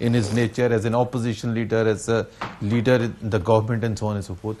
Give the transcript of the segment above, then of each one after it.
in his nature as an opposition leader, as a leader in the government and so on and so forth.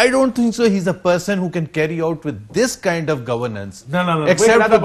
I don't think so. He's a person who can carry out with this kind of governance. No. Except with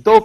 2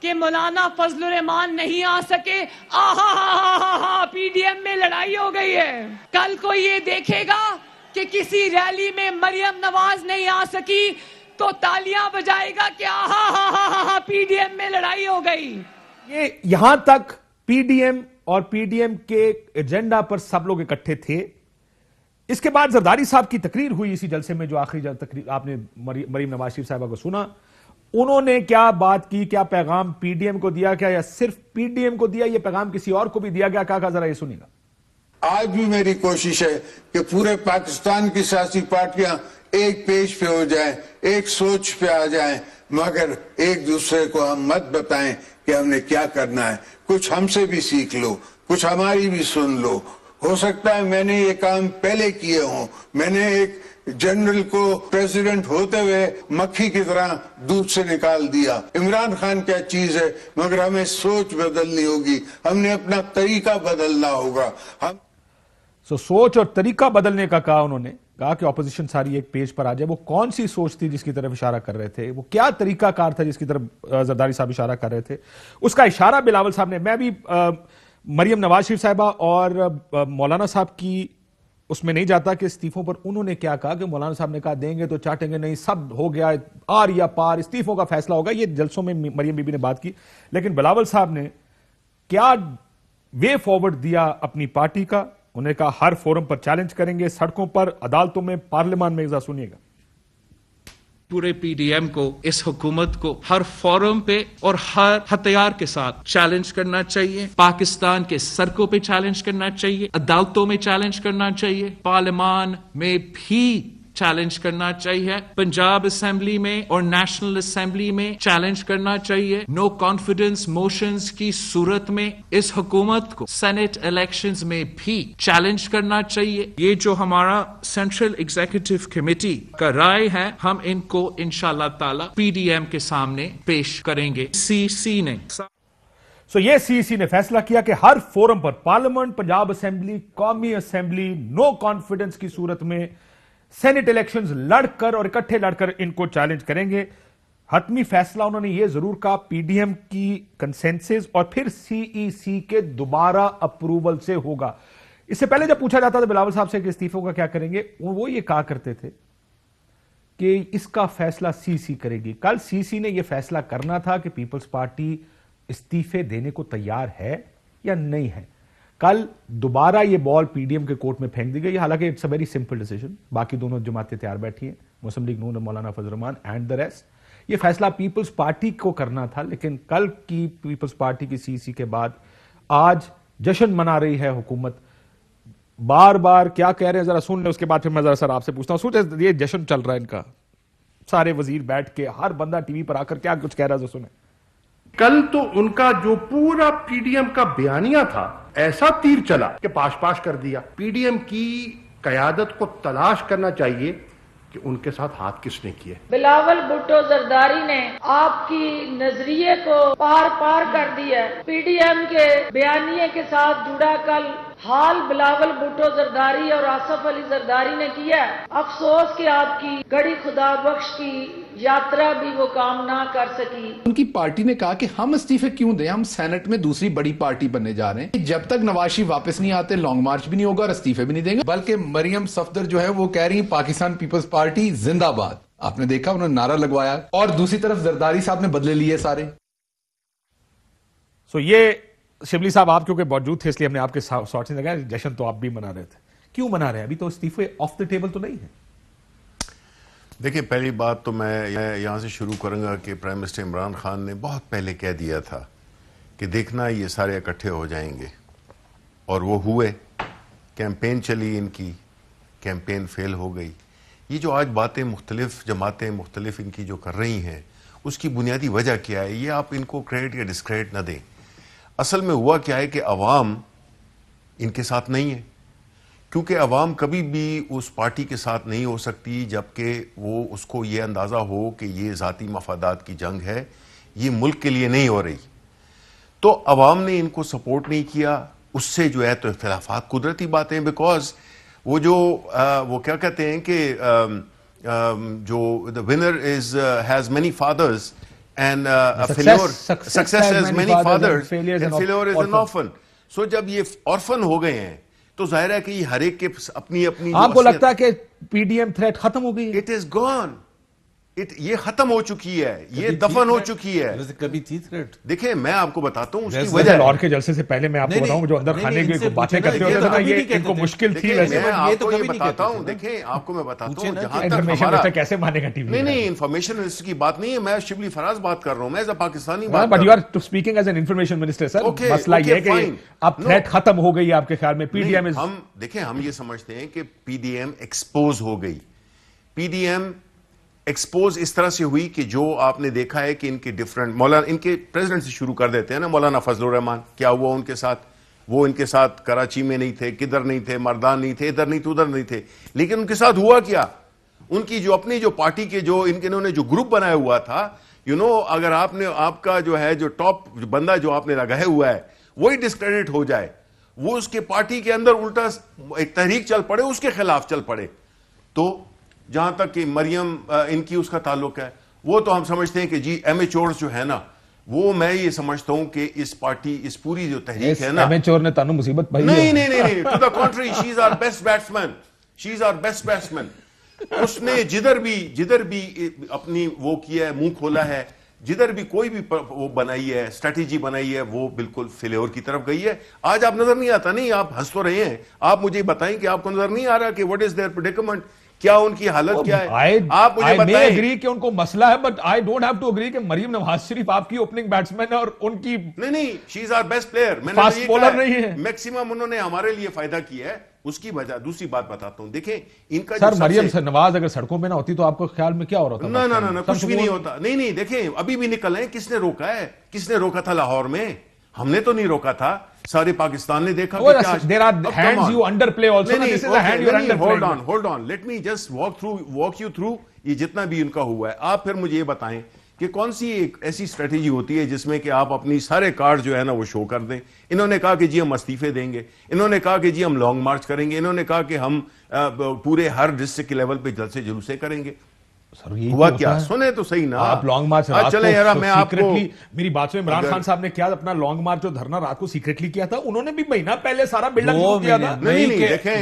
کہ مولانا فضل الرحمان نہیں آ سکے، آہا P D M میں لڑائی ہو گئی ہے. کل کو یہ دیکھے گا کہ کسی ریلی میں مریم نواز نہیں آ سکی تو تالیاں بجائے گا کہ آہا پی ڈی ایم میں لڑائی ہو گئی. یہ یہاں تک پی ڈی ایم اور پی ڈی ایم کے ایجنڈا پر سب لوگ اکٹھے تھے. اس کے بعد زرداری صاحب کی تقریر ہوئی اسی جلسے میں، جو آخری تقریر آپ نے مریم نواز شریف صاحبہ کو سنا. انہوں نے کیا بات کی، کیا پیغام پی ڈی ایم کو دیا کیا، یا صرف پی ڈی ایم کو دیا، یہ پیغام کسی اور کو بھی دیا گیا، کہا ذرا یہ سنیے گا. آج بھی میری کوشش ہے کہ پورے پاکستان کی سیاسی پارٹیاں ایک پیج پہ ہو جائیں، ایک سوچ پہ آ جائیں، مگر ایک دوسرے کو ہم مت بتائیں کہ ہم نے کیا کرنا ہے. کچھ ہم سے بھی سیکھ لو، کچھ ہماری بھی سن لو. ہو سکتا ہے میں نے یہ کام پہلے کیے ہوں. میں نے ایک جنرل کو پریزیڈنٹ ہوتے ہوئے مکھی کی طرح دودھ سے نکال دیا. عمران خان کیا چیز ہے، مگر ہمیں سوچ بدلنی ہوگی، ہم نے اپنا طریقہ بدلنا ہوگا. سوچ اور طریقہ بدلنے کا کہا انہوں نے. کہا کہ اپوزیشن ساری ایک پیج پر آ جائے. وہ کون سی سوچ تھی جس کی طرف اشارہ کر رہے تھے، وہ کیا طریقہ کار تھا جس کی طرف زرداری صاحب اشارہ کر رہے تھے، اس کا اشارہ بلاول صاحب نے. میں بھی مریم نواز شریف صاحبہ اور مولانا صاحب کی اس میں نہیں جاتا کہ استعفوں پر انہوں نے کیا کہا، کہ مولانا صاحب نے کہا دیں گے تو چاٹیں گے، نہیں سب ہو گیا آر یا پار، استعفوں کا فیصلہ ہوگا. یہ جلسوں میں مریم بی بی نے بات کی. لیکن بلاول صاحب نے کیا وے فارورڈ دیا اپنی پارٹی کا. انہوں نے کہا ہر فورم پر چیلنج کریں گے، سڑکوں پر، عدالتوں میں، پارلیمان میں. ذرا سنیے گا. پورے پی ڈی ایم کو، اس حکومت کو ہر فورم پہ اور ہر ہتھیار کے ساتھ چیلنج کرنا چاہیے. پاکستان کے سڑکوں پہ چیلنج کرنا چاہیے، عدالتوں میں چیلنج کرنا چاہیے، پارلیمان میں بھی چیلنج کرنا چاہیے، پنجاب اسمبلی میں اور نیشنل اسمبلی میں چیلنج کرنا چاہیے. نو کانفیڈنس موشنز کی صورت میں اس حکومت کو سینٹ الیکشنز میں بھی چیلنج کرنا چاہیے. یہ جو ہمارا سینٹرل ایگزیکٹو کمیٹی کا رائے ہے، ہم ان کو انشاءاللہ تعالی پی ڈی ایم کے سامنے پیش کریں گے. سی سی نے یہ سی سی نے فیصلہ کیا کہ ہر فورم پر، پارلیمنٹ، پنجاب اسمبلی، قومی اسمبلی، نو کانفیڈنس کی صورت میں سینٹ الیکشنز لڑ کر اور اکٹھے لڑ کر ان کو چیلنج کریں گے. حتمی فیصلہ انہوں نے یہ ضرور کہا پی ڈی ایم کی کنسنسس اور پھر سی ای سی کے دوبارہ اپروول سے ہوگا. اس سے پہلے جب پوچھا جاتا تھا بلاول صاحب سے کہ استعفوں کا کیا کریں گے، وہ یہ کہا کرتے تھے کہ اس کا فیصلہ سی سی کرے گی. کل سی سی نے یہ فیصلہ کرنا تھا کہ پیپلز پارٹی استعفے دینے کو تیار ہے یا نہیں ہے. کل دوبارہ یہ بال پی ڈی ایم کے کورٹ میں پھینک دی گئی. حالانکہ it's a very simple decision. باقی دونوں جماعتیں تیار بیٹھی ہیں، مسلم لیگ نون اور مولانا فضل الرحمان اینڈ دا ریسٹ. یہ فیصلہ پیپلز پارٹی کو کرنا تھا. لیکن کل کی پیپلز پارٹی کی سی سی کے بعد آج جشن منا رہی ہے حکومت. بار بار کیا کہہ رہے ہیں ذرا سن لیں، اس کے بعد پھر میں ذرا سر آپ سے پوچھتا ہوں. سوچیں یہ جشن چل رہا ہے ان کا، سارے وزیر بیٹھ کے، ہر بندہ ٹی وی پر آ کر کیا کچھ کہہ رہا ہے، سنیں. کل تو ان کا جو پورا پی ڈی ایم کا بیانیہ تھا ایسا تیر چلا کہ پاش کر دیا. پی ڈی ایم کی قیادت کو تلاش کرنا چاہیے کہ ان کے ساتھ ہاتھ کس نے کیے. بلاول بھٹو زرداری نے آپ کی نظریے کو پار کر دیا. پی ڈی ایم کے بیانیے کے ساتھ جڑا کل حال بلاول بھٹو زرداری اور آصف علی زرداری نے کیا. افسوس کہ آپ کی گڑی خدا بخش کی یاترا بھی وہ کام نہ کر سکی. ان کی پارٹی نے کہا کہ ہم استعفے کیوں دیں، ہم سینٹ میں دوسری بڑی پارٹی بننے جا رہے ہیں. جب تک نواز شریف واپس نہیں آتے لانگ مارچ بھی نہیں ہوگا اور استعفے بھی نہیں دیں گے. بلکہ مریم صفدر جو ہے وہ کہہ رہی ہیں پاکستان پیپلز پارٹی زندہ باد. آپ نے دیکھا انہوں نے نعرہ لگوایا، اور دوسری طرف زرداری صاحب نے بدلے لیے سارے. یہ شبلی صاحب آپ کیونکہ موجود تھے اس لیے ہم نے آپ کے ساتھ سے لگایا. جشن تو آپ بھی منا رہے تھے، کیوں منا رہے ہیں؟ ابھی تو استعفے آف دا ٹیبل تو نہیں ہے. دیکھیں پہلی بات تو میں یہاں سے شروع کروں گا کہ پرائم منسٹر عمران خان نے بہت پہلے کہہ دیا تھا کہ دیکھنا یہ سارے اکٹھے ہو جائیں گے، اور وہ ہوئے. کیمپین چلی ان کی، کیمپین فیل ہو گئی. یہ جو آج باتیں مختلف جماعتیں مختلف ان کی جو کر رہی ہیں، اس کی بنیادی وجہ کیا ہے؟ یہ آپ ان کو کریڈٹ یا ڈسکریڈٹ نہ دیں. اصل میں ہوا کیا ہے کہ عوام ان کے ساتھ نہیں ہے، کیونکہ عوام کبھی بھی اس پارٹی کے ساتھ نہیں ہو سکتی جبکہ وہ اس کو یہ اندازہ ہو کہ یہ ذاتی مفادات کی جنگ ہے، یہ ملک کے لیے نہیں ہو رہی. تو عوام نے ان کو سپورٹ نہیں کیا. اس سے جو ہے تو اختلافات قدرتی باتیں، بیکاز وہ کیا کہتے ہیں کہ جو the winner his has many fathers and success has many fathers and failure is an orphan. So جب یہ orphan ہو گئے ہیں تو ظاہر ہے کہ یہ ہر ایک کے اپنی اپنی آپ کو لگتا ہے کہ پی ڈی ایم تھریٹ ختم ہو گئی؟ It is gone. یہ ختم ہو چکی ہے, یہ دفن ہو چکی ہے. کبھی تھی تھریٹ. دیکھیں میں آپ کو بتاتا ہوں اس کی وجہ. لاہور کے جلسے سے پہلے میں آپ کو بتاؤں جو اندر کھانے کی باتیں کرتے ہوتے تھے یہ ان کو مشکل تھی. میں آپ کو یہ بتاتا ہوں, دیکھیں آپ کو میں بتاتا ہوں جہاں تک ہمارا کیسے مانے گا ٹی وی. نہیں انفارمیشن منسٹر کی بات نہیں ہے, میں شبلی فراز بات کر رہا ہوں, میں ایز اے پاکستانی بات. But you are speaking as an information minister sir. مسئلہ یہ ہے کہ اب تھریٹ ختم ہو گئی آپ کے خیال میں؟ پی ڈی ایم ہم دیکھیں ہم یہ سمجھتے ہیں کہ پی ڈی ایم ایکسپوز ہو گئی. پی ڈی ایم ایکسپوز اس طرح سے ہوئی کہ جو آپ نے دیکھا ہے کہ ان کے ڈفرنٹ مولانا, ان کے پریزیڈنٹ سے شروع کر دیتے ہیں نا, مولانا فضل الرحمان کیا ہوا ان کے ساتھ؟ وہ ان کے ساتھ کراچی میں نہیں تھے, کدھر نہیں تھے, مردان نہیں تھے, ادھر نہیں تھے, ادھر نہیں تھے, لیکن ان کے ساتھ ہوا کیا؟ ان کی جو اپنی جو پارٹی کے جو انہوں نے جو گروپ بنایا ہوا تھا, اگر آپ نے آپ کا جو ہے جو ٹاپ بندہ جو آپ نے لگایا ہوا ہے وہی ڈسکریڈٹ ہو جائے, وہ اس کے پارٹی کے اندر الٹا ایک تحریک چل پڑے, اس کے خلاف چل پڑے, تو جہاں تک کہ مریم ان کی اس کا تعلق ہے, وہ تو ہم سمجھتے ہیں کہ جی ایمیچورز جو ہے نا, وہ میں یہ سمجھتا ہوں کہ اس پارٹی اس پوری جو تحریک ہے نا, ایمیچور نے تانوں مصیبت بھائی. نہیں to the country, she is our best batsman, she is our best batsman. اس نے جدھر بھی اپنی وہ کیا ہے, منہ کھولا ہے, جدھر بھی کوئی بھی وہ بنائی ہے, اسٹریٹجی بنائی ہے, وہ بالکل فیلیور کی طرف گئی ہے. آج آپ نظر نہیں آتا, نہیں آپ ہنس تو رہے ہیں, آپ مجھے بتائیں کہ آپ کو نظر نہیں آ رہا کہ واٹ از دیئر پریڈیکمنٹ, کیا ان کی حالت کیا ہے؟ آپ مجھے بتائیں. میں اگری کہ ان کو مسئلہ ہے, but I don't have to agree کہ مریم نواز شریف آپ کی اوپننگ بیٹسمین ہے اور ان کی نہیں شی از آر بیسٹ پلیئر. میں فاسٹ بولر نہیں ہے. میکسیمم انہوں نے ہمارے لیے فائدہ کیا ہے. اس کی وجہ دوسری بات بتاتا ہوں, دیکھیں ان کا سر مریم نواز اگر سڑکوں پہ نہ ہوتی تو آپ کو خیال میں کیا ہو رہا تھا؟ نہ کچھ بھی نہیں ہوتا. نہیں دیکھیں ابھی بھی نکل آئے, کس نے روکا ہے؟ کس نے روکا تھا لاہور میں؟ ہم نے تو نہیں روکا تھا, سارے پاکستان نے دیکھا. Hold on, let me just walk you through یہ جتنا بھی ان کا ہوا ہے. آپ پھر مجھے یہ بتائیں کہ کون سی ایک ایسی اسٹریٹجی ہوتی ہے جس میں کہ آپ اپنی سارے کارڈ جو ہے نا وہ شو کر دیں. انہوں نے کہا کہ جی ہم استعفے دیں گے, انہوں نے کہا کہ جی ہم لانگ مارچ کریں گے, انہوں نے کہا کہ ہم پورے ہر ڈسٹرکٹ کے لیول پہ جلسے جلوسے کریں گے. ہوا کیا؟ سنیں تو صحیح نا آپ لانگ مارچ چلیں یار, میں آپ کو میری بات میں عمران خان صاحب نے کیا اپنا لانگ مارچ جو دھرنا رات کو سیکریٹلی کیا تھا, انہوں نے بھی مہینہ پہلے سارا بلڈ اپ کیا تھا. نہیں دیکھیں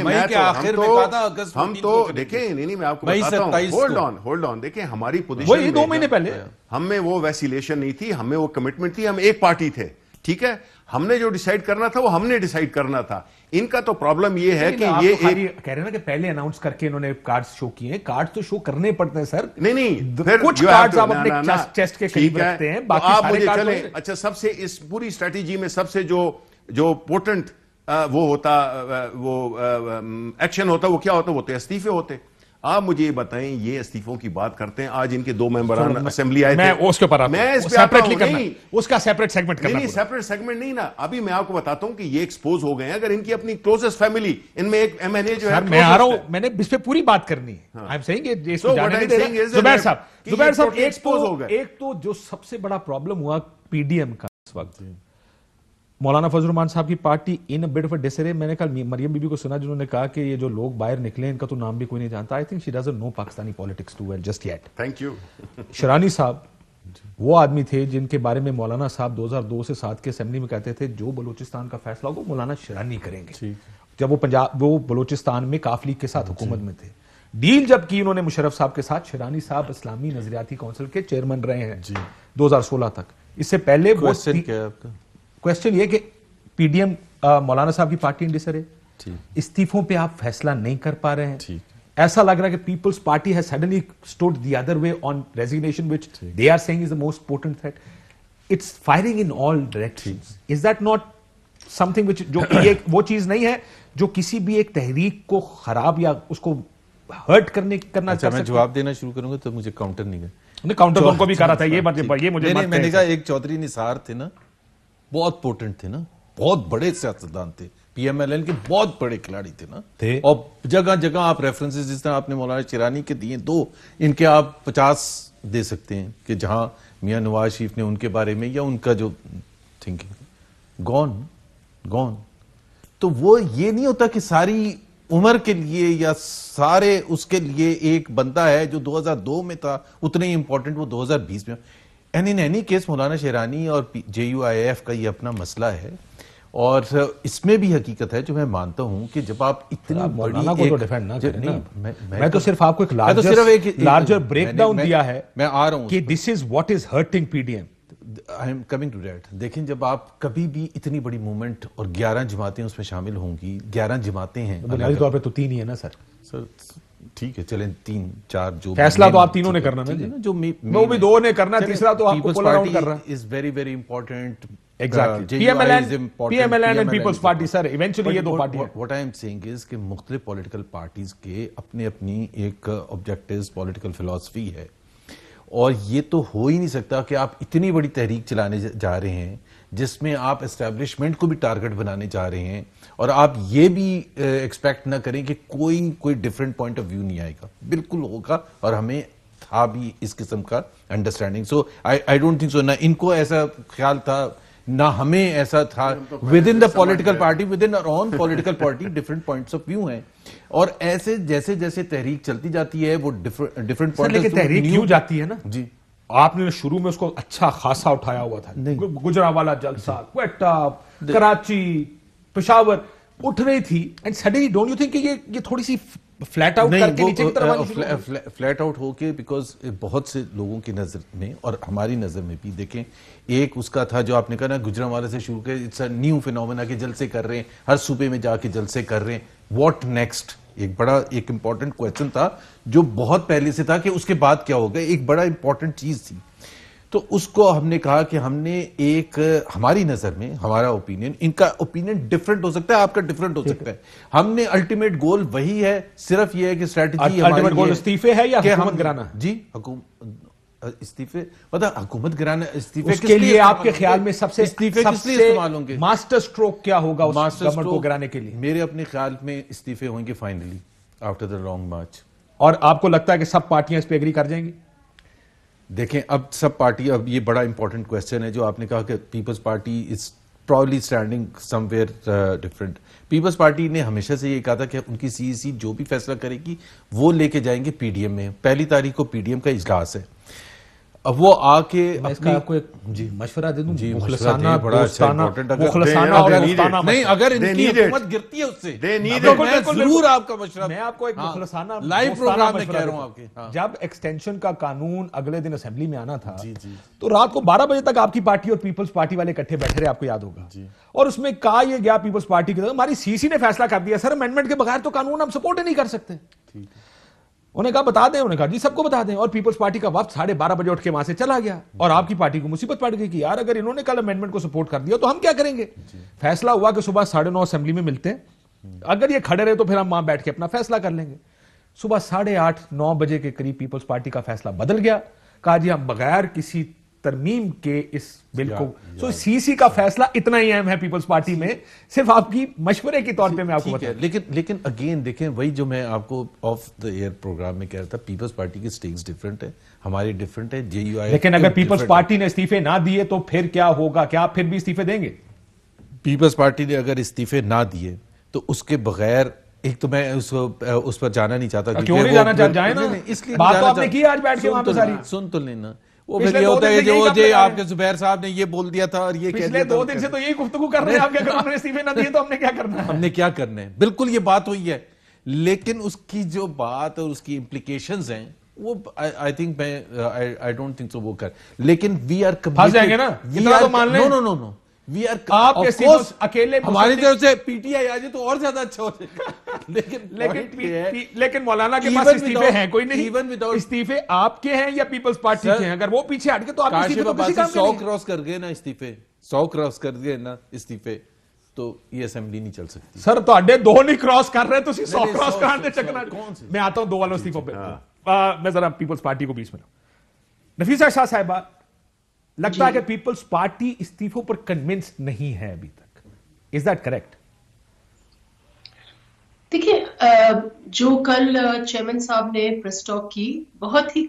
ہم تو دیکھیں نہیں میں آپ کو بتاتا ہوں. ہولڈ آن دیکھیں ہماری پوزیشن 2 مہینے پہلے ہم میں وہ ویسیلیشن نہیں تھی, ہمیں وہ کمٹمنٹ تھی, ہم ایک پارٹی تھے, ٹھیک ہے. ہم نے جو ڈیسائیڈ کرنا تھا وہ ہم نے ڈیسائیڈ کرنا تھا. ان کا تو پرابلم یہ ہے کہ یہ کہہ رہے ہیں نا کہ پہلے اناؤنس کر کے انہوں نے کارڈز شو کیے ہیں. کارڈز تو شو کرنے پڑتے ہیں سر. نہیں کچھ کارڈز آپ اپنے چیسٹ کے قریب رکھتے ہیں, باقی سارے کارڈز. اچھا سب سے اس پوری اسٹریٹجی میں سب سے جو پورٹنٹ وہ ہوتا, وہ ایکشن ہوتا, وہ کیا ہوتا؟ وہ تو استعفے ہوتے. آپ مجھے یہ بتائیں, یہ استعفوں کی بات کرتے ہیں, آج ان کے 2 ممبران اسمبلی آئے تھے, میں اس کے اوپر اس کا سیپریٹ سیگمنٹ کرنا. نہیں سیپریٹ سیگمنٹ نہیں نا, ابھی میں آپ کو بتاتا ہوں کہ یہ ایکسپوز ہو گئے ہیں. اگر ان کی اپنی کلوزسٹ فیملی, ان میں ایک ایم این اے جو ہے, میں آ رہا ہوں, میں نے اس پہ پوری بات کرنی ہے. آئی ایم سیئنگ کہ زبیر صاحب ایکسپوز ہو گئے. ایک تو جو سب سے بڑا پرابلم ہوا پی ڈی ایم کا اس وقت, مولانا فضل الرحمان صاحب کی پارٹی ان بٹ آف ڈسرے. میں نے کل مریم بی بی کو سنا جنہوں نے کہا کہ یہ جو لوگ باہر نکلے ان کا تو نام بھی کوئی نہیں جانتا. I think she doesn't know Pakistani politics too well just yet. Thank you. Sherani صاحب وہ آدمی تھے جن کے بارے میں مولانا صاحب 2002 سے 7 کے اسمبلی میں کہتے تھے جو بلوچستان کا فیصلہ ہوگا مولانا شرانی کریں گے. جب وہ بلوچستان میں کاف لیگ کے ساتھ حکومت میں تھے, ڈیل جب کی انہوں نے مشرف صاحب کے ساتھ, شرانی صاحب اسلامی نظریاتی کونسل کے چیئرمین رہے ہیں 2016 تک. اس سے پہلے کوشچن یہ کہ پی ڈی ایم مولانا صاحب کی پارٹی انڈیسر ہے, استعفوں پہ آپ فیصلہ نہیں کر پا رہے ہیں. ایسا لگ رہا ہے کہ Peoples Party has suddenly stood the other way on resignation which they are saying is the most potent threat. It's firing in all directions. Is that not something which جو وہ چیز نہیں ہے جو کسی بھی ایک تحریک کو خراب یا اس کو ہرٹ کرنا چاہ سکتے؟ میں جواب دینا شروع کروں گا تو مجھے کاؤنٹر نہیں گئے. کاؤنٹر ان کو بھی کہا رہا تھا یہ مجھے میں نے کہا ایک چودھری نثار تھے نا, بہت پورٹنٹ تھے نا, بہت بڑے سیاستدان تھے, پی ایم ایل این کے بہت بڑے کھلاڑی تھے نا, اور جگہ جگہ آپ ریفرنسز جس طرح آپ نے مولانا شرانی کے دیے 2, ان کے آپ 50 دے سکتے ہیں کہ جہاں میاں نواز شریف نے ان کے بارے میں یا ان کا جو تھنکنگ گون. تو وہ یہ نہیں ہوتا کہ ساری عمر کے لیے یا سارے اس کے لیے ایک بندہ ہے جو 2002 میں تھا اتنے ہی امپورٹنٹ وہ 2020 میں. اینڈ ان اینی کیس مولانا شیرانی اور JUIF کا یہ اپنا مسئلہ ہے, اور اس میں بھی حقیقت ہے جو میں مانتا ہوں کہ جب آپ اتنی مولانا کو تو ڈیفینڈ نہ کریں نا, میں تو صرف آپ کو ایک لارجر بریک ڈاؤن دیا ہے, میں آ رہا ہوں کہ this is what is hurting PDM. I am coming to that. دیکھیں جب آپ کبھی بھی اتنی بڑی موومنٹ اور 11 جماعتیں اس میں شامل ہوں گی, 11 جماعتیں ہیں بنیادی طور پہ تو 3 ہی ہے نا سر. ٹھیک ہے چلیں 3-4 جو فیصلہ تو آپ تینوں نے کرنا نا, جو وہ بھی 2 نے کرنا, تیسرا تو آپ کو پول اراؤنڈ کر رہا ہے. Is very very important. Exactly. PMLN and People's Party, sir. Eventually یہ 2 پارٹی ہیں. What I am saying is کہ مختلف پولیٹیکل پارٹیز کے اپنی ایک آبجیکٹیوز, پولیٹیکل فلسفی ہے, اور یہ تو ہو ہی نہیں سکتا کہ آپ اتنی بڑی تحریک چلانے جا رہے ہیں جس میں آپ اسٹیبلشمنٹ کو بھی ٹارگٹ بنانے جا رہے ہیں, اور آپ یہ بھی ایکسپیکٹ نہ کریں کہ کوئی ڈفرینٹ پوائنٹ آف ویو نہیں آئے گا. بالکل ہوگا, اور ہمیں تھا بھی اس قسم کا understanding. So I don't think so, نہ ان کو ایسا خیال تھا نہ ہمیں ایسا تھا. Within the political party, within our own political party different points of view ہیں, اور ایسے جیسے جیسے تحریک چلتی جاتی ہے وہ ڈفرینٹ پوائنٹس. لیکن تحریک کیوں جاتی ہے نا جی, آپ نے شروع میں اس کو اچھا خاصا اٹھایا ہوا تھا, گجرانوالہ جلسہ, کوئٹہ, کراچی, پشاور اٹھ رہی تھی, and suddenly don't you think کہ یہ تھوڑی سی فلیٹ آؤٹ کر کے نیچے کی طرف آنی شروع ہوئی؟ فلیٹ آؤٹ ہو کے, بیکاز بہت سے لوگوں کی نظر میں اور ہماری نظر میں بھی, دیکھیں ایک اس کا تھا جو آپ نے کہا نا گجرانوالہ سے شروع کیا, اٹس اے نیو فینومینا کہ جلسے کر رہے ہیں, ہر صوبے میں جا کے جلسے کر رہے ہیں. واٹ نیکسٹ, ایک امپورٹنٹ کویسچن تھا جو بہت پہلے سے تھا کہ اس کے بعد کیا ہوگا, ایک بڑا امپورٹنٹ چیز تھی. تو اس کو ہم نے کہا کہ ہم نے ایک, ہماری نظر میں ہمارا اوپینین, ان کا اوپینین ڈفرنٹ ہو سکتا ہے, آپ کا ڈفرنٹ ہو سکتا ہے, ہم نے الٹیمیٹ گول وہی ہے, صرف یہ ہے کہ اسٹریٹجی الٹیمیٹ گول استعفے ہے یا حکومت گرانا؟ جی استعفے, پتا حکومت گرانا استعفے اس کے لیے آپ کے خیال میں سب سے استعمال ہوں گے, ماسٹر سٹروک کیا ہوگا اس گورنمنٹ کو گرانے کے لیے؟ میرے اپنے خیال میں استعفے ہوں گے finally after the long march. اور آپ کو لگتا ہے کہ سب پارٹیاں اس پہ ایگری کر جائیں گی؟ دیکھیں اب سب پارٹی, اب یہ بڑا امپورٹنٹ کویسچن ہے جو آپ نے کہا کہ Peoples Party is proudly standing somewhere different. Peoples Party نے ہمیشہ سے یہ کہا تھا کہ ان کی CEC جو بھی فیصلہ کرے گی وہ لے کے جائیں گے PDM میں. 1 تاریخ کو PDM کا اجلاس ہے. اب وہ آ کے میں اس کا آپ کو ایک مشورہ دے دوں, مخلصانہ نہیں, اگر ان کی حکومت گرتی ہے اس سے ضرور آپ کا مشورہ, میں آپ کو ایک مخلصانہ لائیو پروگرام میں کہہ رہا ہوں آپ کے. جب ایکسٹینشن کا قانون اگلے دن اسمبلی میں آنا تھا تو رات کو 12 بجے تک آپ کی پارٹی اور پیپلز پارٹی والے اکٹھے بیٹھے رہے, آپ کو یاد ہوگا, اور اس میں کہا یہ گیا پیپلز پارٹی کی طرف, ہماری CEC نے فیصلہ کر دیا سر امینڈمنٹ کے بغیر تو قانون ہم سپورٹ ہی نہیں کر سکتے. انہوں نے کہا بتا دیں, انہوں نے کہا جی سب کو بتا دیں, اور پیپلز پارٹی کا وفد 12:30 بجے اٹھ کے وہاں سے چلا گیا, اور آپ کی پارٹی کو مصیبت پڑ گئی کہ یار اگر انہوں نے کل امینڈمنٹ کو سپورٹ کر دیا تو ہم کیا کریں گے. فیصلہ ہوا کہ صبح 9:30 اسمبلی میں ملتے ہیں, اگر یہ کھڑے رہے تو پھر ہم وہاں بیٹھ کے اپنا فیصلہ کر لیں گے. صبح 8:30-9 بجے کے قریب پیپلز پارٹی کا فیصلہ بدل گیا, کہا جی ہم بغیر کسی ترمیم کے اس بل کو, سو CEC کا فیصلہ اتنا ہی اہم ہے پیپلز پارٹی میں, صرف آپ کی مشورے کے طور پہ میں آپ کو بتا. لیکن اگین دیکھیں وہی جو میں آپ کو آف دا ایئر پروگرام میں کہہ رہا تھا, پیپلز پارٹی کی سٹیکس ڈفرنٹ ہے, ہماری ڈفرنٹ ہے, JUIF. لیکن اگر پیپلز پارٹی نے استعفے نہ دیے تو پھر کیا ہوگا, کیا آپ پھر بھی استعفے دیں گے؟ پیپلز پارٹی نے اگر استعفے نہ دیے تو اس کے بغیر, ایک تو میں اس پر جانا نہیں چاہتا, کیوں نہیں جانا چاہتا, جائیں نا, اس لیے بات تو آپ نے کی آج بیٹھ کے وہاں پہ ساری, سن تو لینا. وہ پھر یہ ہوتا ہے جو آپ کے زبیر صاحب نے یہ بول دیا تھا اور یہ کہہ دیا تھا, 2 دن سے تو یہی گفتگو کر رہے ہیں آپ, اگر انہوں نے استعفے نہ دیے تو ہم نے کیا کرنا ہے, ہم نے کیا کرنا ہے. بالکل یہ بات ہوئی ہے, لیکن اس کی جو بات اور اس کی امپلیکیشنز ہیں وہ آئی تھنک میں آئی ڈونٹ تھنک سو وہ کر, لیکن وی آر پھنس جائیں گے نا, اتنا تو مان لیں. نو وی آر آپ کے اکیلے ہماری طرف سے PTI آ جائے تو اور زیادہ اچھا ہو جائے گا. لیکن مولانا کے پاس استعفے ہیں کوئی نہیں, استعفے آپ کے ہیں یا پیپلز پارٹی کے ہیں, اگر وہ پیچھے ہٹ کے تو آپ استعفے تو کسی کام کے نہیں. 100 کراس کر گئے نا استعفے, 100 کراس کر گئے نا استعفے, تو یہ اسمبلی نہیں چل سکتی. سر تواڈے 2 نہیں کراس کر رہے, تسی 100 کراس کران دے چکنا. میں آتا ہوں 2 والوں استعفوں پہ, میں ذرا پیپلز پارٹی کو بیچ میں. نفیسہ شاہ صاحبہ, لگتا ہے کہ پیپلز پارٹی استعفوں پر کنونس نہیں ہے ابھی تک, از دیٹ کریکٹ؟ دیکھیے, جو کل چیئرمین صاحب نے پریس ٹاک کی, بہت ہی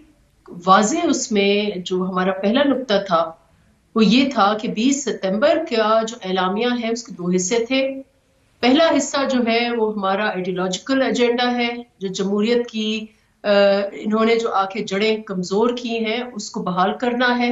واضح اس میں جو ہمارا پہلا نقطہ تھا وہ یہ تھا کہ 20 ستمبر کا جو اعلامیہ ہے اس کے 2 حصے تھے. پہلا حصہ جو ہے وہ ہمارا آئیڈیولوجیکل ایجنڈا ہے, جو جمہوریت کی انہوں نے جو آ کے جڑیں کمزور کی ہیں اس کو بحال کرنا ہے.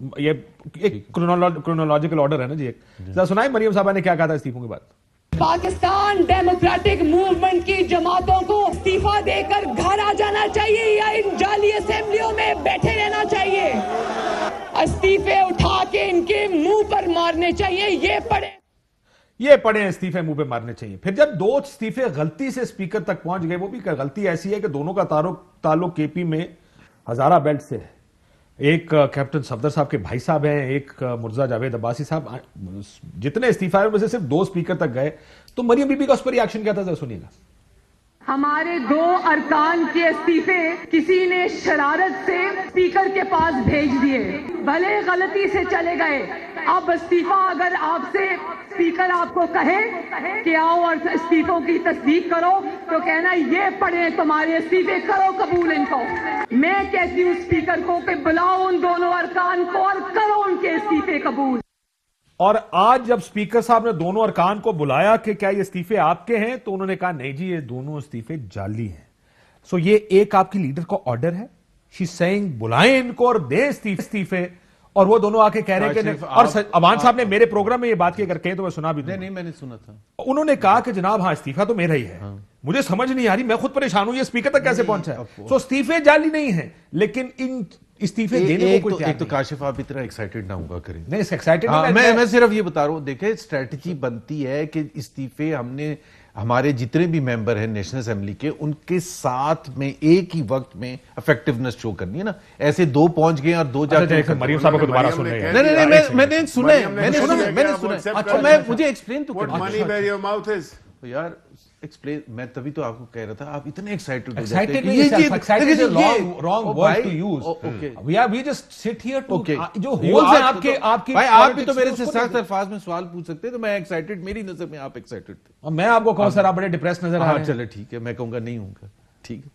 یہ ایک کرونالوجیکل آرڈر ہے نا جی. ایک سنائیں مریم صاحبہ نے کیا کہا تھا استعفوں کے بعد. پاکستان ڈیموکریٹک موومنٹ کی جماعتوں کو استعفا دے کر گھر آ جانا چاہیے یا ان جعلی اسمبلیوں میں بیٹھے رہنا چاہیے. استعفے اٹھا کے ان کے منہ پر مارنے چاہیے. یہ پڑھیں استعفے منہ پہ مارنے چاہیے. پھر جب 2 استعفے غلطی سے اسپیکر تک پہنچ گئے, وہ بھی غلطی ایسی ہے کہ دونوں کا تعلق کے پی میں ہزارہ بیلٹ سے ہے. ایک کیپٹن صفدر صاحب کے بھائی صاحب ہیں, ایک مرزا جاوید عباسی صاحب. جتنے استعفے ہیں میں سے صرف 2 اسپیکر تک گئے. تو مریم بی بی کا اس پر ریاکشن کیا تھا, ذرا سنیے گا. ہمارے 2 ارکان کے استعفے کسی نے شرارت سے اسپیکر کے پاس بھیج دیے, بھلے غلطی سے چلے گئے. اب استعفا اگر آپ سے اسپیکر آپ کو کہے کہ آؤ اور استعفوں کی تصدیق کرو تو کہنا یہ پڑھیں تمہارے استعفے, کرو قبول ان کو. میں کہتی ہوں اسپیکر کو کہ بلاؤ ان دونوں ارکان کو اور کرو ان کے استعفے قبول. اور آج جب اسپیکر صاحب نے دونوں ارکان کو بلایا کہ کیا یہ استعفے آپ کے ہیں, تو انہوں نے کہا نہیں جی یہ دونوں استعفے جعلی ہیں. سو یہ ایک آپ کی لیڈر کا آرڈر ہے, شی سیئنگ بلائیں ان کو اور دیں استعفے, اور وہ دونوں آ کے کہہ رہے ہیں کہ, اور امان صاحب نے میرے پروگرام میں یہ بات کی, اگر کہیں تو میں سنا بھی دوں. نہیں میں نے سنا تھا. انہوں نے کہا کہ جناب ہاں استعفا تو میرا ہی ہے. مجھے سمجھ نہیں آ رہی, میں خود پریشان ہوں یہ اسپیکر تک کیسے پہنچا ہے. سو استعفے جعلی نہیں ہیں, لیکن ان استعفے دینے کو کوئی ایک تو کاشف آپ اتنا ایکسائٹڈ نہ ہوگا کریں. نہیں ایکسائٹڈ میں صرف یہ بتا رہا ہوں, دیکھیں اسٹریٹجی بنتی ہے کہ استعفے ہم نے ہمارے جتنے بھی ممبر ہیں نیشنل اسمبلی کے, ان کے ساتھ میں ایک ہی وقت میں افیکٹونیس شو کرنی ہے نا. ایسے 2 پہنچ گئے اور 2 جا کے مریم صاحب کو دوبارہ سن رہے ہیں. نہیں میں نے سنا ہے. اچھا میں مجھے ایکسپلین تو کرنا یار, ایکسپلین. میں تبھی تو آپ کو کہہ رہا تھا آپ اتنے ایکسائٹڈ ہو جاتے ہیں. آپ بھی تو میرے سے سخت الفاظ میں سوال پوچھ سکتے, تو میں ایکسائٹڈ, میری نظر میں آپ ایکسائٹڈ تھے. میں آپ کو کہوں سر آپ بڑے ڈپریس نظر آ رہے ہیں. چلے ٹھیک ہے, میں کہوں گا نہیں ہوں گا. ٹھیک ہے,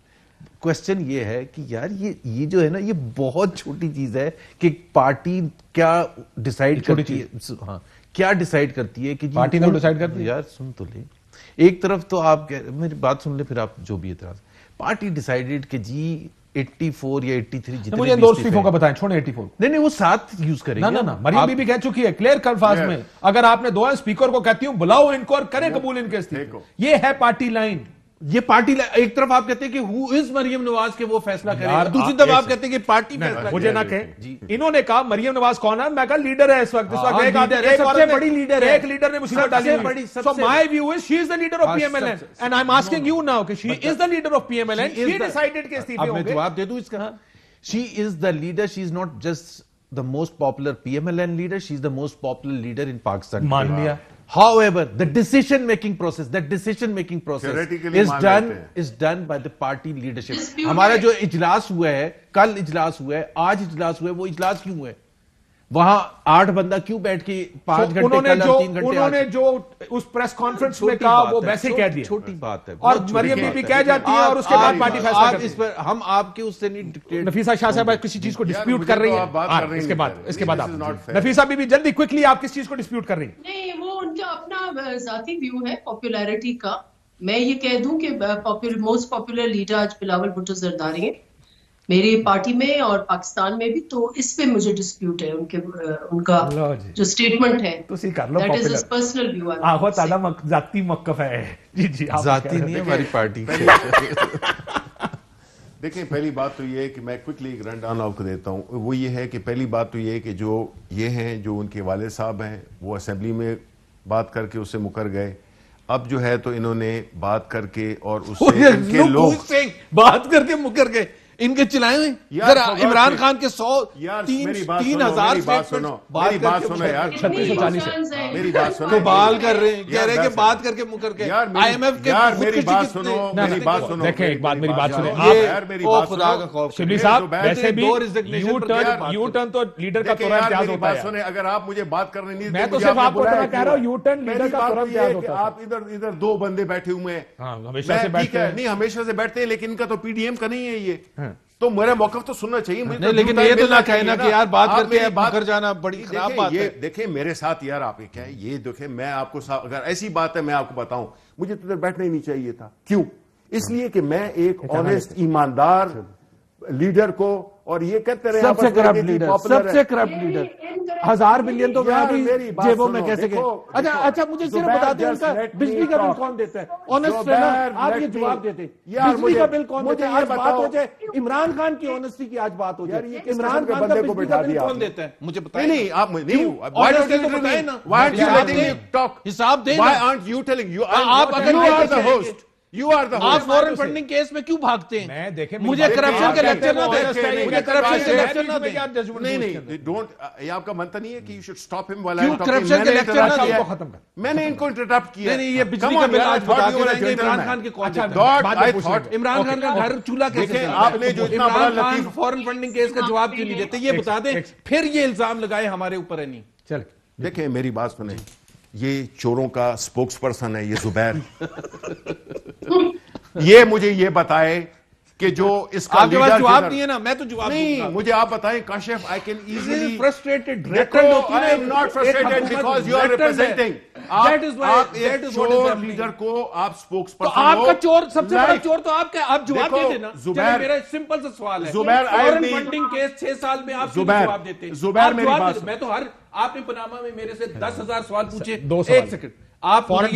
کوسچن یہ ہے کہ یار یہ جو ہے نا یہ بہت چھوٹی چیز ہے کہ پارٹی کیا ڈیسائیڈ کرتی ہے. ہاں کیا ڈیسائیڈ کرتی ہے کہ پارٹی تو ڈیسائیڈ کرتی ہے. یار سن تو لے, ایک طرف تو آپ میری بات سن لیں پھر آپ جو بھی اعتراض. پارٹی ڈیسائیڈڈ کہ جی 84 یا 83 جتنے مجھے 2 استعفوں کا بتائیں, چھوڑیں 84. نہیں وہ 7 یوز کریں گے. نا مریم بی بی کہہ چکی ہے کلیئر الفاظ میں, اگر آپ نے 2 اسپیکر کو کہتی ہوں بلاؤ ان کو اور کریں قبول ان کے استعفے. یہ ہے پارٹی لائن. یہ پارٹی ایک طرف آپ کہتے ہیں کہ ہو از مریم نواز کے وہ فیصلہ کرے گا, دوسری طرف آپ کہتے ہیں کہ پارٹی فیصلہ. مجھے نہ کہیں, انہوں نے کہا مریم نواز کون ہے, میں کہا لیڈر ہے اس وقت. سب سے بڑی لیڈر ہے, ایک لیڈر نے مصیبت ڈالی. So my view is she is the leader of PMLN and I'm asking you now کہ she is the leader of PMLN. She decided کہ استعفے ہوں گے. اب میں جواب دے دوں اس کا. She is the leader, she is not just the most popular PMLN leader, she is the most popular leader in Pakistan. مان لیا. However, the decision making process is done by the party leadership. ہمارا جو اجلاس ہوا ہے, کل اجلاس ہوا ہے, آج اجلاس ہوا ہے, وہ اجلاس کیوں ہوا ہے؟ وہاں 8 بندہ کیوں بیٹھ کے 5 گھنٹے کل اور 3 گھنٹے. انہوں نے جو اس پریس کانفرنس میں کہا وہ ویسے کہہ دیا. چھوٹی بات ہے, اور مریم بی بی کہہ جاتی ہے اور اس کے بعد پارٹی فیصلہ کرتی ہے. اس پر ہم آپ کے اس سے نہیں ڈکٹیٹ. نفیسہ شاہ صاحب کسی چیز کو ڈسپیوٹ کر رہی ہے, اس کے بعد آپ نفیسہ بی بی جلدی کوئکلی آپ کس چیز کو ڈسپیوٹ کر رہی ہیں؟ نہیں وہ ان کا اپنا ذاتی ویو ہے پاپولیرٹی کا. میں یہ کہہ دوں کہ موسٹ پاپولر لیڈر آج بلاول بھٹو زرداری ہیں میری پارٹی میں اور پاکستان میں بھی. تو اس پہ مجھے ڈسپیوٹ ہے ان کا جو سٹیٹمنٹ ہے. That is his personal view. آہو تعالی ذاتی موقف ہے. جی ذاتی نہیں ہے ہماری پارٹی. دیکھیں پہلی بات تو یہ ہے کہ میں کوئکلی ایک رن ڈاؤن آپ کو دیتا ہوں. وہ یہ ہے کہ پہلی بات تو یہ ہے کہ جو یہ ہیں جو ان کے والد صاحب ہیں وہ اسمبلی میں بات کر کے اس سے مکر گئے. اب جو ہے تو انہوں نے بات کر کے اور اس سے ان کے لوگ بات کر کے مکر گئے. ان کے چلائے ہوئے ذرا عمران خان کے 3,000 میری بات سنو یار, 3640 میری بات سنو. تو بال کر رہے ہیں, کہہ رہے ہیں کہ بات کر کے مکر کے. آئی ایم ایف کے میری بات سنو, میری بات سنو. دیکھیں ایک بات, میری بات سنیں. یہ خدا کا خوف. شبلی صاحب ویسے بھی یو ٹرن تو لیڈر کا تھوڑا امتیاز ہوتا ہے. اگر آپ مجھے بات کرنے نہیں, میں تو صرف آپ کو کہہ رہا ہوں یو ٹرن لیڈر کا تھوڑا امتیاز ہوتا ہے. آپ ادھر 2 بندے بیٹھے ہوئے ہیں. ہاں ہمیشہ سے بیٹھتے ہیں. نہیں ہمیشہ سے بیٹھتے ہیں, لیکن ان کا تو پی ڈی ایم کا نہیں ہے یہ. تو میرا موقف تو سننا چاہیے. نہیں لیکن یہ تو نہ کہنا کہ یار بات کر کے مکر جانا بڑی خراب بات ہے. دیکھیں میرے ساتھ یار آپ کیا ہے یہ دیکھیں, میں آپ کو اگر ایسی بات ہے میں آپ کو بتاؤں, مجھے تو ادھر بیٹھنا ہی نہیں چاہیے تھا. کیوں؟ اس لیے کہ میں ایک آنیسٹ ایماندار لیڈر کو اور یہ کہتے رہے سب سے کرپٹ لیڈر، سب سے کرپٹ لیڈر، 1000 بلین تو جیبوں میں کیسے گئے؟ اچھا مجھے صرف بتا دیں ان کا بجلی کا بل کون دیتا ہے؟ آنسٹ ہے نا، آپ یہ جواب دیتے بجلی کا بل کون دیتا ہے؟ آج بات ہو جائے عمران خان کی آنسٹی کی، آج بات ہو جائے عمران خان کا بجلی کا بل کون دیتا ہے؟ مجھے بتائیں نہیں آپ نہیں حساب دیں، آپ اگر آپ فورن فنڈنگ کیس میں کیوں بھاگتے ہیں؟ مجھے کرپشن کے لیکچر نہ دیں، مجھے کرپشن کے لیکچر نہ دیں۔ نہیں یہ آپ کا منتا نہیں ہے کہ یو شوڈ اسٹاپ ہم والا کرپشن کے لیکچر نہ دیں، میں نے ان کو انٹرپٹ کیا۔ نہیں یہ بجلی کا بل آج بتا کے رہیں گے عمران خان کے کون دیتا ہے؟ عمران خان کا گھر چولہا کیسے آپ نے جو اتنا بڑا لطیف فورن فنڈنگ کیس کا جواب کیوں نہیں دیتے؟ یہ بتا دیں، پھر یہ الزام لگائے ہمارے اوپر ہے نہیں۔ چل دیکھیں میری بات سنیں، یہ چوروں کا سپوکس پرسن ہے یہ زبیر، یہ مجھے یہ بتائے کہ جو اس کا آپ کے پاس جواب نہیں ہے نا، میں تو جواب نہیں، مجھے آپ بتائیں Kashif I can easily frustrated I am not frustrated because you are representing آپ ایک چور لیڈر کو آپ سپوکس پرسن ہو۔ آپ کا چور سب سے بڑا چور تو آپ کا، آپ جواب دے دینا۔ زبیر میرا سمپل سا سوال ہے، فورن فنڈنگ کیس 6 سال میں آپ جواب دیتے ہیں؟ زبیر میری بات، میں تو آپ نے پناما میں میرے سے 10,000 سوال پوچھے، 2 ایک سیکنڈ آپ فورن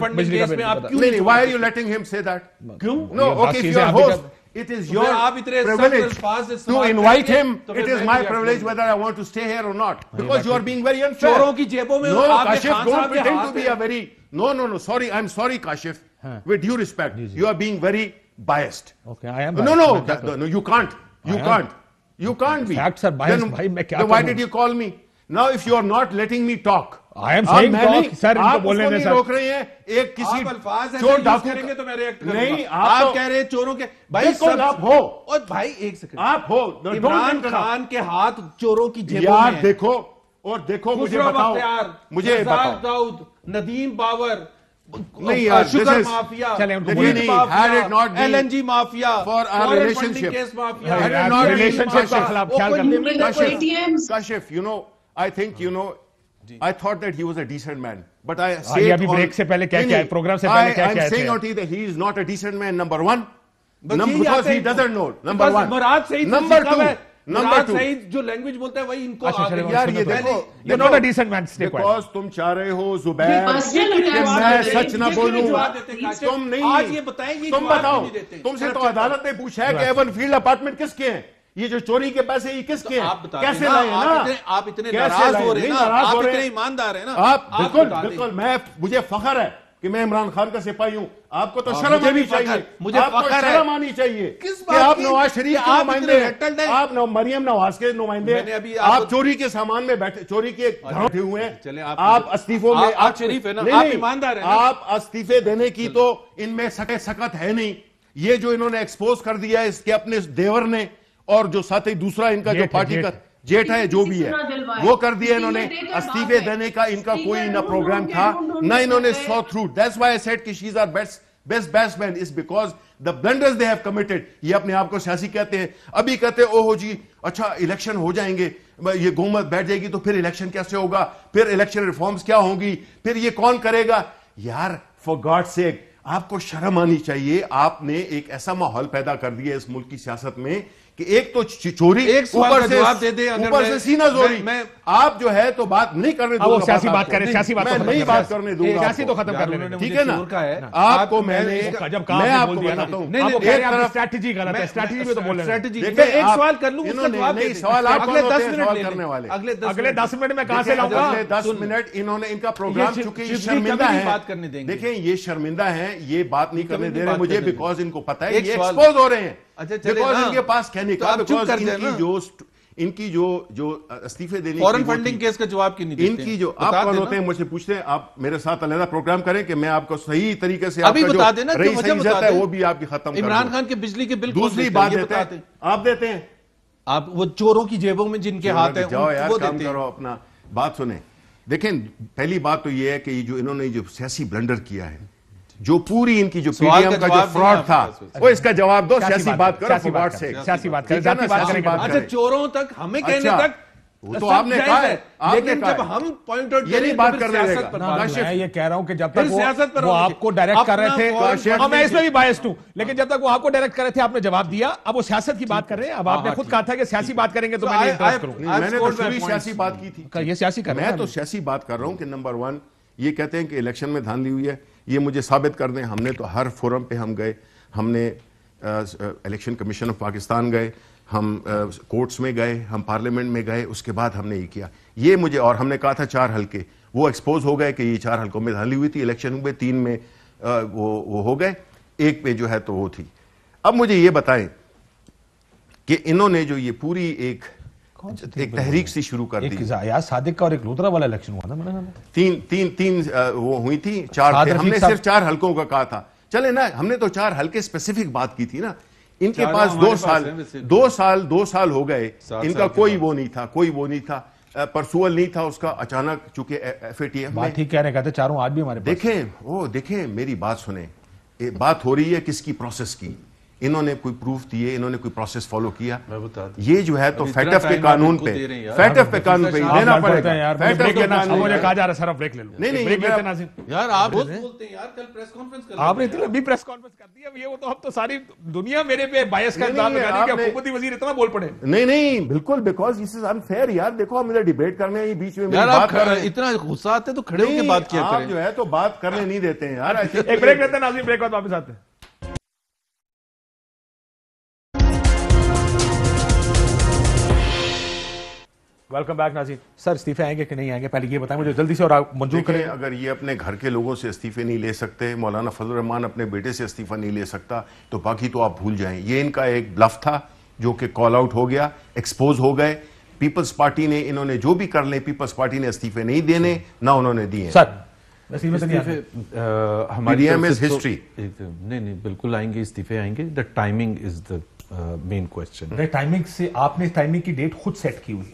فنڈنگ کیس میں آپ کیوں نہیں، why are you letting him say that؟ کیوں؟ No, okay, if you are host, it is your privilege to invite him. It is my privilege whether I want to stay here or not, because you are being very unfair. چوروں کی جیبوں میں No, Kashif, don't pretend to be a very no, sorry, I'm sorry Kashif, with due respect, you are being very biased. Okay, I am biased. No, you can't be. Facts are biased, bhai, main kya then why did you call me? Now if you are not letting me talk, I am saying talk, sir, ان کو بولنے دیں سر۔ روک رہے ہیں ایک کسی الفاظ چور ڈاکو کریں گے تو میں ریئیکٹ کروں گا۔ نہیں آپ کہہ رہے ہیں چوروں کے، بھائی بالکل آپ ہو، اور بھائی ایک سیکنڈ آپ ہو، عمران خان کے ہاتھ چوروں کی جیبوں میں ہیں۔ دیکھو اور دیکھو، مجھے بتاؤ، مجھے بتاؤ، داؤد، ندیم باور، نہیں یار، شکر mafia, L N G mafia, foreign funding case mafia, relationship کا خلاف خیال کرنے Kashif you know I think you know I thought that he was a decent man, but I say ابھی بریک سے پہلے کیا کیا ہے، پروگرام سے پہلے کیا کیا ہے؟ I'm saying on TV that he is not a decent man, number one, because he doesn't know, number one, Murad Saeed number two, مراد سعید جو لینگویج بولتا ہے وہی ان کو آگے یار یہ دیکھو، you're not a decent man, stay quiet. because تم چاہ رہے ہو زبیر کہ میں سچ نہ بولوں، تم نہیں، تم بتاؤ، تم سے تو عدالت نے پوچھا ہے کہ ایون فیلڈ اپارٹمنٹ کس کے ہیں، یہ جو چوری کے پیسے یہ کس کے ہیں، کیسے لائے ہیں نا؟ آپ اتنے ناراض ہو رہے ہیں نا، آپ اتنے ایماندار ہیں نا، آپ بالکل مجھے فخر ہے کہ میں عمران خان کا سپاہی ہوں، آپ کو تو شرم آنی چاہیے، مجھے فخر ہے، شرم آنی چاہیے کہ آپ نواز شریف کے نمائندے ہیں، آپ مریم نواز کے نمائندے ہیں، آپ چوری کے سامان میں بیٹھے، چوری کے گھر بیٹھے ہوئے ہیں، آپ استعفوں میں، آپ شریف ہیں نا، آپ ایماندار ہیں، آپ استعفے دینے کی تو ان میں سکت ہے نہیں، یہ جو انہوں نے ایکسپوز کر دیا ہے اس کے اپنے دیور نے، اور جو ساتھ ہی دوسرا ان کا جو پارٹی کا جیٹ ہے جو بھی ہے وہ کر دیا انہوں نے، استعفے دینے کا ان کا کوئی نہ پروگرام تھا، نہ انہوں نے saw through. That's why I said کہ she's our best batsman is because the blunders they have committed. یہ اپنے آپ کو سیاسی کہتے ہیں، ابھی کہتے ہیں اوہ جی اچھا الیکشن ہو جائیں گے، یہ حکومت بیٹھ جائے گی تو پھر الیکشن کیسے ہوگا، پھر الیکشن ریفارمز کیا ہوں گی، پھر یہ کون کرے گا؟ یار for God's sake آپ کو شرم آنی چاہیے، آپ نے ایک ایسا ماحول پیدا کر دیا اس ملک کی سیاست میں کہ ایک تو چوری، اوپر سے سینہ زوری، آپ جو ہے تو بات نہیں کرنے دوں گا، سیاسی بات کریں، سیاسی بات میں نہیں بات کرنے دوں گا، سیاسی تو ختم کر لینے، ٹھیک ہے نا؟ آپ کو میں نے آپ کو بتاتا ہوں، اسٹریٹجی غلط ہے، اسٹریٹجی میں تو بول رہے ہیں، ایک سوال کر لوں، اس کا جواب دے دیں، سوال آپ کون ہوتے ہیں سوال کرنے والے؟ اگلے 10 منٹ میں کہاں سے لاؤں گا؟ اگلے 10 منٹ انہوں نے ان کا پروگرام، چونکہ یہ شرمندہ ہیں، دیکھیں یہ شرمندہ ہیں، یہ بات نہیں کرنے دے رہے مجھے، بیکاز ان کو پتا ہے یہ ایکسپوز ہو رہے ہیں، بیکاز ان کے پاس کہنے کا، بیکاز ان کی جو استعفے دینے کی فورن فنڈنگ کیس کا جواب کیوں نہیں دیتے؟ ان کی جو آپ کون ہوتے ہیں مجھ سے پوچھتے ہیں، آپ میرے ساتھ علیحدہ پروگرام کریں کہ میں آپ کو صحیح طریقے سے ابھی بتا دینا، رہی صحیح عزت ہے وہ بھی آپ کی ختم کر دوں۔ عمران خان کے بجلی کے بل دوسری بات دیتے ہیں، آپ دیتے ہیں، آپ وہ چوروں کی جیبوں میں جن کے ہاتھ ہیں جاؤ یار کام کرو اپنا، بات سنیں۔ دیکھیں پہلی بات تو یہ ہے کہ جو انہوں نے جو سیاسی بلنڈر کیا ہے، جو پوری ان کی جو پی ڈی ایم کا جو فراڈ تھا، وہ اس کا جواب دو، سیاسی بات کرو، سیاسی بات کریں، ذاتی بات کریں، اچھا چوروں تک ہمیں کہنے تک وہ تو آپ نے کہا ہے, لیکن جب ہم پوائنٹ آؤٹ یہ نہیں بات کرنے دے گا. میں یہ کہہ رہا ہوں کہ جب تک وہ آپ کو ڈائریکٹ کر رہے تھے, اور میں اس میں بھی بائسڈ ہوں, لیکن جب تک وہ آپ کو ڈائریکٹ کر رہے تھے آپ نے جواب دیا. اب وہ سیاست کی بات کر رہے ہیں, اب آپ نے خود کہا تھا کہ سیاسی بات کریں گے تو میں انٹرسٹ کروں. میں نے تو پوری سیاسی بات کی تھی. یہ سیاسی کر رہے ہیں, میں تو سیاسی بات کر رہا ہوں کہ نمبر 1 یہ کہتے ہیں کہ الیکشن میں دھاندلی ہوئی ہے, یہ مجھے ثابت کر دیں. ہم نے تو ہر فورم پہ ہم گئے, ہم نے الیکشن کمیشن آف پاکستان گئے, ہم کورٹس میں گئے, ہم پارلیمنٹ میں گئے, اس کے بعد ہم نے یہ کیا. یہ مجھے, اور ہم نے کہا تھا 4 حلقے, وہ ایکسپوز ہو گئے کہ یہ 4 حلقوں میں دھاندلی ہوئی تھی. الیکشن میں 3 میں وہ ہو گئے, 1 پہ جو ہے تو وہ تھی. اب مجھے یہ بتائیں کہ انہوں نے جو یہ پوری ایک تحریک سی شروع کر دی, ایاز صادق کا اور ایک لودھرا والا الیکشن ہوا تھا, تین وہ ہوئی تھی, 4 تھے. ہم نے صرف 4 حلقوں کا کہا تھا. چلے نا, ہم نے تو 4 حلقے اسپیسیفک بات کی تھی نا. ان کے پاس 2 سال ہو گئے, ان کا کوئی وہ نہیں تھا, پرسوئل نہیں تھا اس کا. اچانک چونکہ ایف اے ٹی ایف بات ٹھیک کہہ رہے, کہتے 4 آج بھی ہمارے پاس. دیکھیں میری بات سنیں, بات ہو رہی ہے کس کی, پروسیس کی. انہوں نے کوئی پروف دیے, انہوں نے کوئی پروسیس فالو کیا. یہ جو ہے تو فیٹف کے قانون پہ دینا پڑے گا. مجھے کہا جا رہا ہے سر بریک لے لو. نہیں یار آپ بولتے ہیں یار, کل پریس کانفرنس کر آپ نے اتنی لمبی پریس کانفرنس کر دی ہے, وہ تو اب تو ساری دنیا میرے پہ بائس کا الزام لگا دی کہ حکومتی وزیر اتنا بول پڑے. نہیں بالکل, بیکاز دس از انفیئر یار. دیکھو ہم ادھر ڈیبیٹ کرنے ہیں, بیچ میں بات کر رہے ہیں. اتنا غصہ آتے تو کھڑے ہو کے بات کیا کریں. آپ جو ہے تو بات کرنے نہیں دیتے ہیں یار. ایک بریک لیتے ہیں ناظرین, بریک بعد واپس آتے ہیں. ویلکم بیک ناظرین. سر استعفے آئیں گے کہ نہیں آئیں گے, پہلے یہ بتائیں مجھے جلدی سے, اور آپ منظور کریں. اگر یہ اپنے گھر کے لوگوں سے استعفے نہیں لے سکتے, مولانا فضل الرحمان اپنے بیٹے سے استعفیٰ نہیں لے سکتا, تو باقی تو آپ بھول جائیں. یہ ان کا ایک بلف تھا جو کہ کال آؤٹ ہو گیا, ایکسپوز ہو گئے. پیپلز پارٹی نے, انہوں نے جو بھی کر لیں, پیپلز پارٹی نے استعفے نہیں دینے, نہ انہوں نے دیے. ہسٹری نہیں بالکل آئیں گے, استعفے آئیں گے. The timing is the main question. Timing سے آپ نے ٹائمنگ کی ڈیٹ خود سیٹ کی ہوئی,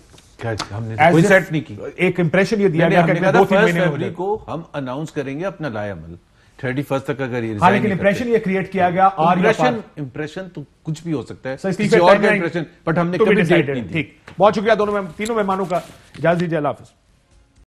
ہم نے کوئی سیٹ نہیں کی. ایک امپریشن یہ دیا گیا کہ 2-3 مہینے کو ہم اناؤنس کریں گے اپنا لائے عمل 31 تک. اگر یہ لیکن امپریشن یہ کریٹ کیا گیا, امپریشن تو کچھ بھی ہو سکتا ہے, بٹ ہم نے کبھی ڈیٹ نہیں دی. ٹھیک, بہت شکریہ تینوں مہمانوں کا. اجازت دیجیے, اللہ حافظ.